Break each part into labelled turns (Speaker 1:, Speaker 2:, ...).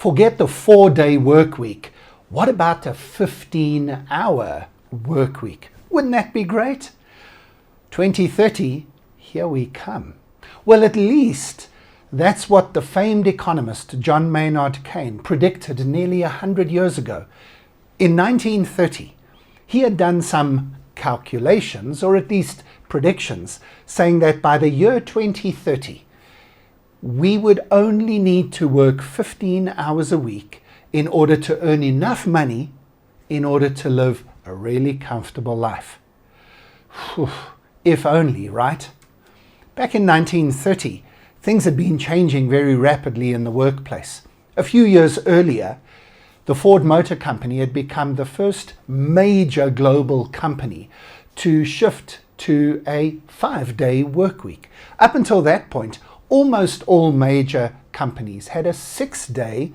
Speaker 1: Forget the 4-day work week. What about a 15-hour work week? Wouldn't that be great? 2030, here we come. Well, at least that's what the famed economist John Maynard Keynes predicted nearly 100 years ago. In 1930, he had done some calculations, or at least predictions, saying that by the year 2030, we would only need to work 15 hours a week in order to earn enough money in order to live a really comfortable life. Whew, if only, right? Back in 1930, things had been changing very rapidly in the workplace. A few years earlier, the Ford Motor Company had become the first major global company to shift to a 5-day work week. Up until that point, almost all major companies had a 6-day,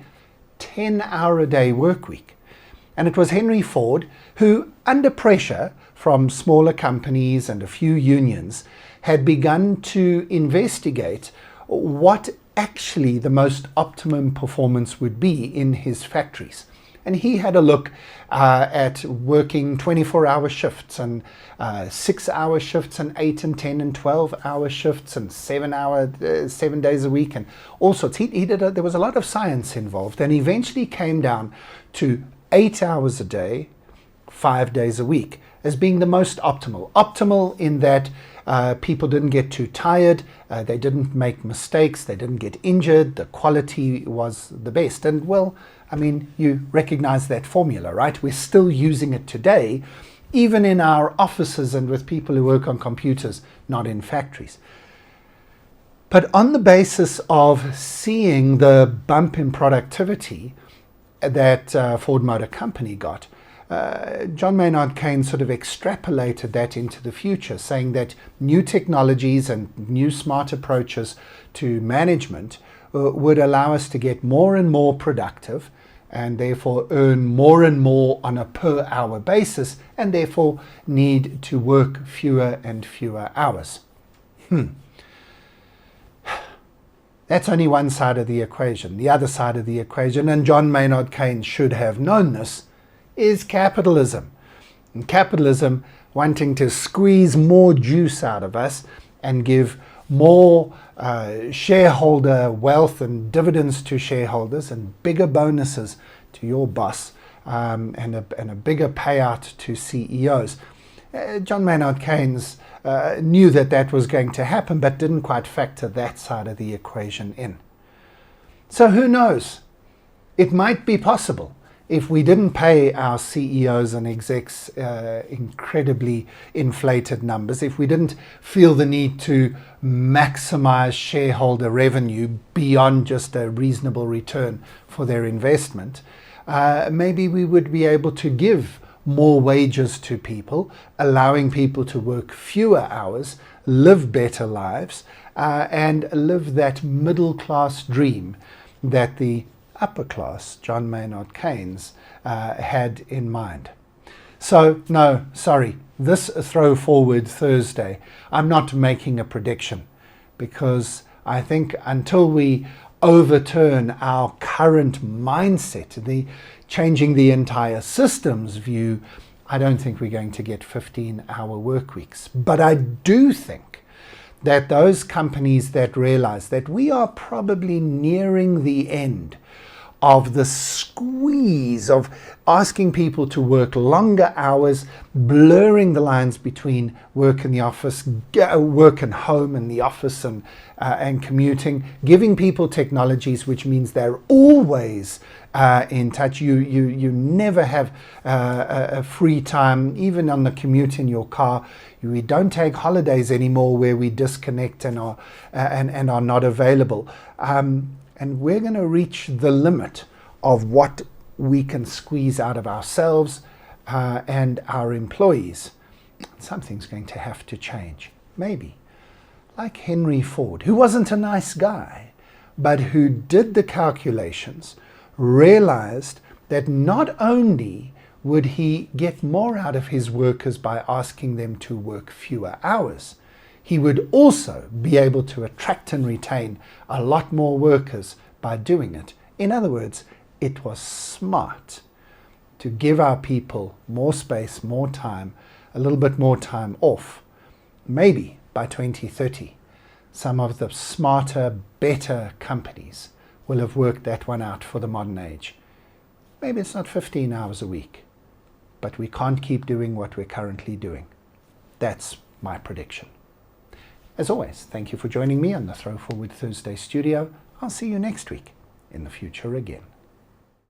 Speaker 1: 10-hour-a-day work week. And it was Henry Ford who, under pressure from smaller companies and a few unions, had begun to investigate what actually the most optimum performance would be in his factories. And he had a look at working 24-hour shifts and 6-hour shifts and 8 and 10 and 12-hour shifts and 7 days a week and all sorts. There was a lot of science involved, and eventually came down to 8 hours a day, 5 days a week as being the most optimal. Optimal in that people didn't get too tired, they didn't make mistakes, they didn't get injured, the quality was the best. And well, I mean, you recognize that formula, right? We're still using it today, even in our offices and with people who work on computers, not in factories. But on the basis of seeing the bump in productivity that Ford Motor Company got, John Maynard Keynes sort of extrapolated that into the future, saying that new technologies and new smart approaches to management would allow us to get more and more productive and therefore earn more and more on a per hour basis, and therefore need to work fewer and fewer hours. That's only one side of the equation. The other side of the equation, and John Maynard Keynes should have known this, is capitalism. And capitalism wanting to squeeze more juice out of us and give more shareholder wealth and dividends to shareholders and bigger bonuses to your boss and a bigger payout to CEOs. John Maynard Keynes knew that that was going to happen, but didn't quite factor that side of the equation in. So who knows? It might be possible if we didn't pay our CEOs and execs incredibly inflated numbers, if we didn't feel the need to maximize shareholder revenue beyond just a reasonable return for their investment, maybe we would be able to give more wages to people, allowing people to work fewer hours, live better lives, and live that middle class dream that the upper class, John Maynard Keynes, had in mind. So, no, sorry, this ThrowForward Thursday, I'm not making a prediction, because I think until we overturn our current mindset, changing the entire system's view, I don't think we're going to get 15-hour work weeks. But I do think that those companies that realize that we are probably nearing the end of the squeeze of asking people to work longer hours, blurring the lines between work in the office, work and home in the office, and commuting, giving people technologies which means they're always in touch. You never have a free time, even on the commute in your car. We don't take holidays anymore where we disconnect and are not available. And we're going to reach the limit of what we can squeeze out of ourselves and our employees. Something's going to have to change. Maybe. Like Henry Ford, who wasn't a nice guy, but who did the calculations, realized that not only would he get more out of his workers by asking them to work fewer hours, he would also be able to attract and retain a lot more workers by doing it. In other words, it was smart to give our people more space, more time, a little bit more time off. Maybe by 2030, some of the smarter, better companies will have worked that one out for the modern age. Maybe it's not 15 hours a week, but we can't keep doing what we're currently doing. That's my prediction. As always, thank you for joining me on the ThrowForward Thursday studio. I'll see you next week in the future again.